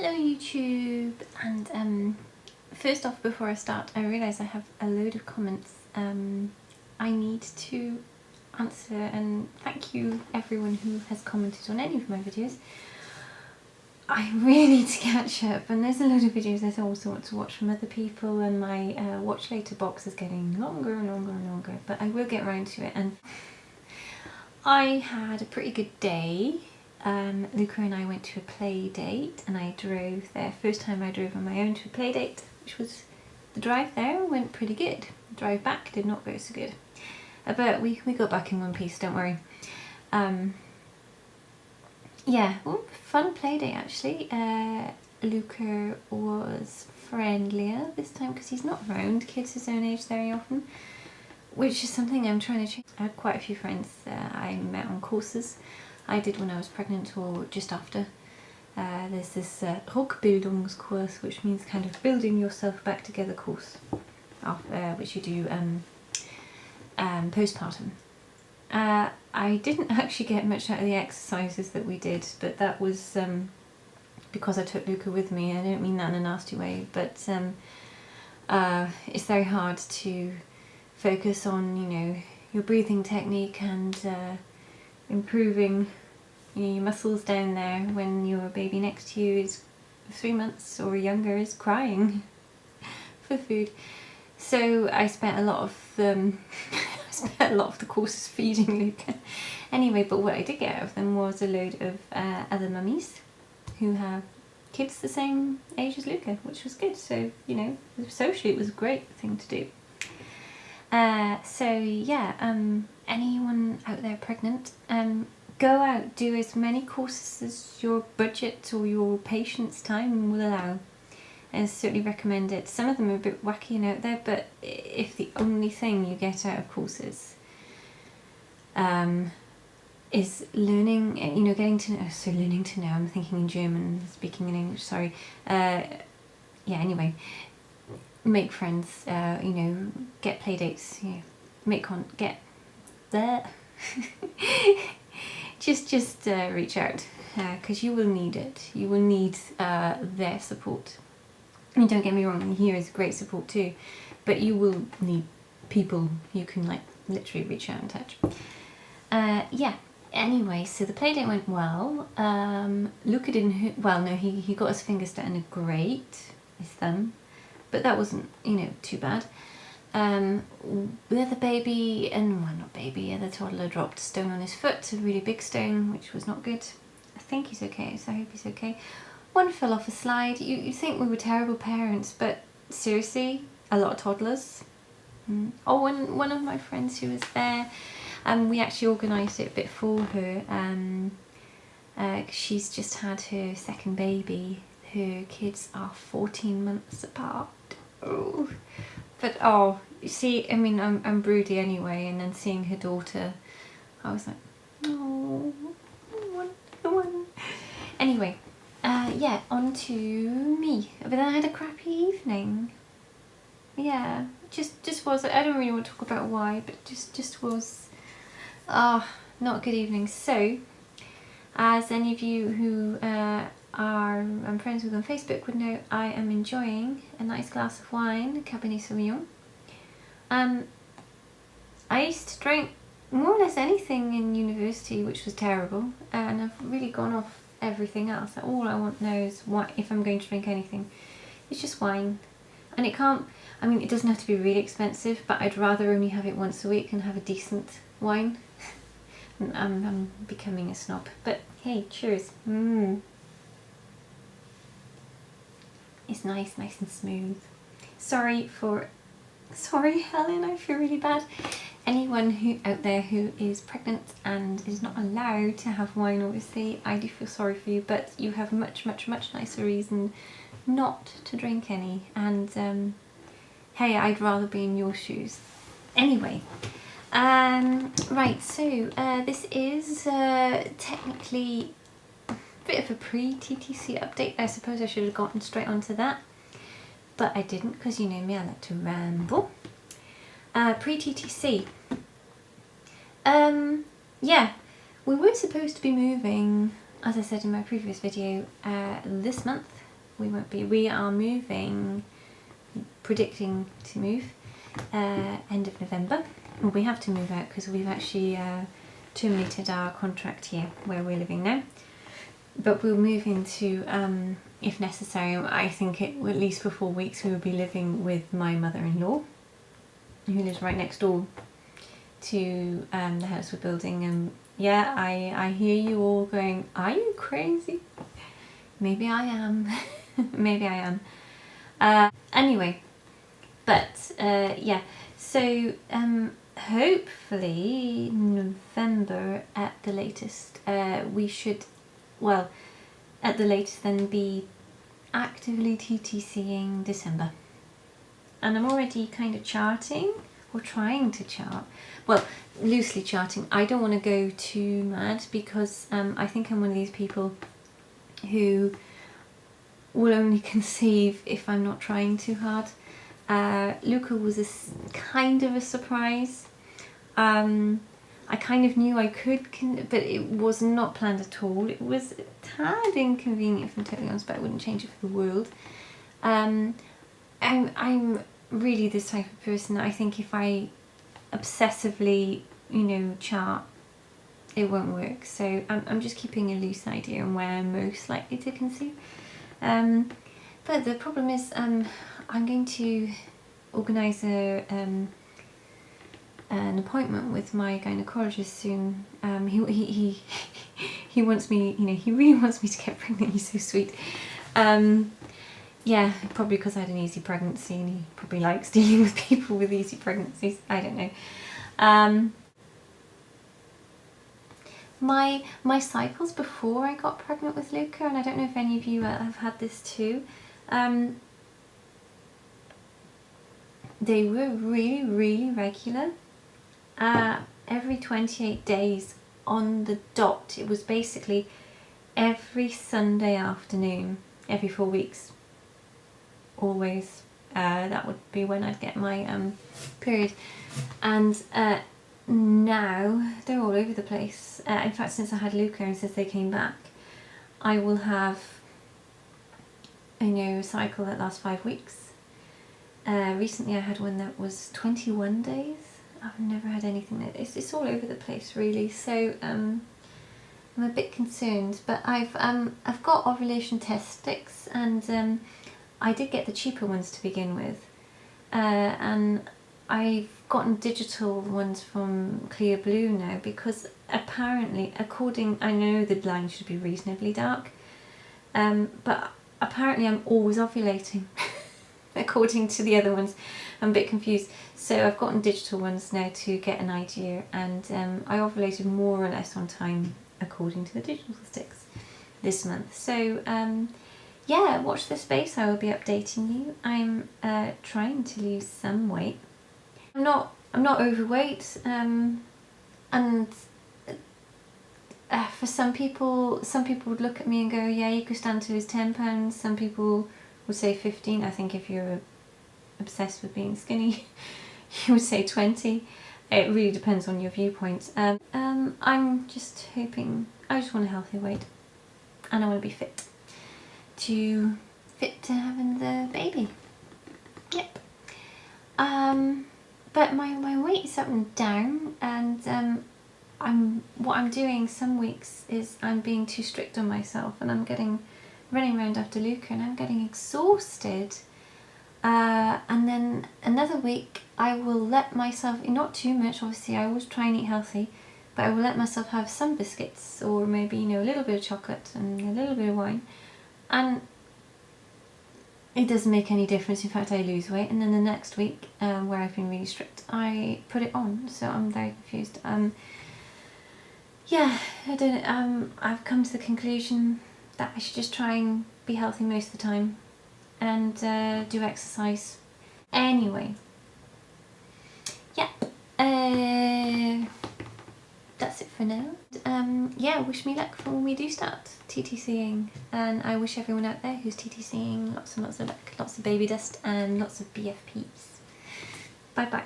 Hello YouTube, and first off, before I start, I realise I have a load of comments I need to answer, and thank you everyone who has commented on any of my videos. I really need to catch up, and there's a load of videos I also want to watch from other people, and my watch later box is getting longer and longer and longer, but I will get around to it. And I had a pretty good day. Luca and I went to a play date, and I drove there. First time I drove on my own to a play date, which was, the drive there went pretty good. The drive back did not go so good. But we got back in one piece, don't worry. Yeah, fun play date actually. Luca was friendlier this time because he's not around kids his own age very often, which is something I'm trying to change. I had quite a few friends I met on courses. I did when I was pregnant or just after. There's this Rückbildungskurs, which means kind of building yourself back together course, which you do postpartum. I didn't actually get much out of the exercises that we did, but that was because I took Luca with me. I don't mean that in a nasty way, but it's very hard to focus on, you know, your breathing technique and improving, you know, your muscles down there when your baby next to you is 3 months or younger is crying for food. So I spent a lot of the courses feeding Luca. Anyway, but what I did get out of them was a load of other mummies who have kids the same age as Luca, which was good. So, you know, socially it was a great thing to do. So yeah, anyone out there pregnant, go out, do as many courses as your budget or your patient's time will allow. I certainly recommend it. Some of them are a bit wacky and out there, but if the only thing you get out of courses is learning, you know, getting to know, so learning to know, I'm thinking in German, speaking in English, sorry. Yeah, anyway, make friends, you know, get play dates, you know, get there. just reach out, because you will need it. You will need their support. I mean, don't get me wrong, here is great support too, but you will need people you can like literally reach out and touch. Yeah, anyway, so the play date went well. Luca didn't, well no, he got his fingers stuck in a grate, his thumb, but that wasn't, you know, too bad. The other baby, and well, not baby, the toddler dropped a stone on his foot, a really big stone, which was not good. I think he's okay, so I hope he's okay. One fell off a slide. You think we were terrible parents, but seriously, a lot of toddlers. Oh, and one of my friends who was there, we actually organised it a bit for her. She's just had her second baby. Her kids are 14 months apart. Oh, but oh, you see, I mean, I'm broody anyway, and then seeing her daughter, I was like, oh, one. Anyway. Yeah, on to me. But then I had a crappy evening. Yeah, just was, I don't really want to talk about why, but just was, not a good evening. So, as any of you who I'm friends with on Facebook would know, I am enjoying a nice glass of wine, Cabernet Sauvignon. I used to drink more or less anything in university, which was terrible, and I've really gone off everything else. All I want now is what, if I'm going to drink anything, it's just wine. And it can't, I mean, it doesn't have to be really expensive, but I'd rather only have it once a week and have a decent wine. I'm becoming a snob, but hey, cheers. It's nice and smooth. Sorry Helen, I feel really bad. Anyone out there who is pregnant and is not allowed to have wine, obviously, I do feel sorry for you, but you have much nicer reason not to drink any, and hey, I'd rather be in your shoes. Anyway, right, so this is technically a bit of a pre-TTC update. I suppose I should have gotten straight onto that, but I didn't, because you know me, I like to ramble. Pre-TTC. Yeah, we were supposed to be moving, as I said in my previous video, this month, we won't be. We are moving, predicting to move end of November. Well, we have to move out because we've actually terminated our contract here where we're living now. But we'll move into, if necessary, I think at least for 4 weeks we will be living with my mother-in-law, who lives right next door to the house we're building. And yeah, I hear you all going, are you crazy? Maybe I am. Maybe I am. Anyway, but yeah, so hopefully November at the latest, we should, well, at the latest then be actively TTCing December. And I'm already kind of charting, or trying to chart, well, loosely charting. I don't want to go too mad because I think I'm one of these people who will only conceive if I'm not trying too hard. Luca was kind of a surprise. I kind of knew I could, but it was not planned at all. It was a tad inconvenient, if I'm totally honest, but I wouldn't change it for the world. I'm really this type of person that I think if I obsessively, you know, chart, it won't work. So I'm just keeping a loose idea on where I'm most likely to conceive. But the problem is I'm going to organise an appointment with my gynaecologist soon. He wants me, you know, he really wants me to get pregnant. He's so sweet. Yeah, probably because I had an easy pregnancy and he probably likes dealing with people with easy pregnancies. I don't know. My cycles before I got pregnant with Luca, and I don't know if any of you have had this too, they were really, really regular. Every 28 days on the dot. It was basically every Sunday afternoon, every 4 weeks. Always. That would be when I'd get my period. And now they're all over the place. In fact, since I had Luca and since they came back, I will have, you know, a cycle that lasts 5 weeks. Recently I had one that was 21 days. I've never had anything that it's all over the place really. So I'm a bit concerned, but I've got ovulation test sticks, and I did get the cheaper ones to begin with, and I've gotten digital ones from Clear Blue now because apparently, I know the line should be reasonably dark, but apparently I'm always ovulating according to the other ones. I'm a bit confused. So I've gotten digital ones now to get an idea, and I ovulated more or less on time according to the digital sticks this month. So yeah, watch this space. I will be updating you. I'm trying to lose some weight. I'm not overweight, and for some people would look at me and go, yeah, you could stand to lose 10 pounds. Some people would say 15. I think if you're obsessed with being skinny, you would say 20. It really depends on your viewpoints. I'm just hoping, I just want a healthy weight, and I want to be fit to having the baby. Yep. But my weight is up and down, and what I'm doing some weeks is I'm being too strict on myself, and I'm running around after Luca, and I'm getting exhausted. And then another week I will let myself, not too much obviously, I always try and eat healthy, but I will let myself have some biscuits, or maybe, you know, a little bit of chocolate and a little bit of wine, and it doesn't make any difference. In fact, I lose weight, and then the next week where I've been really strict, I put it on. So I'm very confused. Yeah, I don't. I've come to the conclusion that I should just try and be healthy most of the time, and do exercise. Anyway, yeah, that's it for now. Yeah, wish me luck for when we do start TTCing, and I wish everyone out there who's TTCing lots and lots of luck, lots of baby dust and lots of BFPs. Bye bye.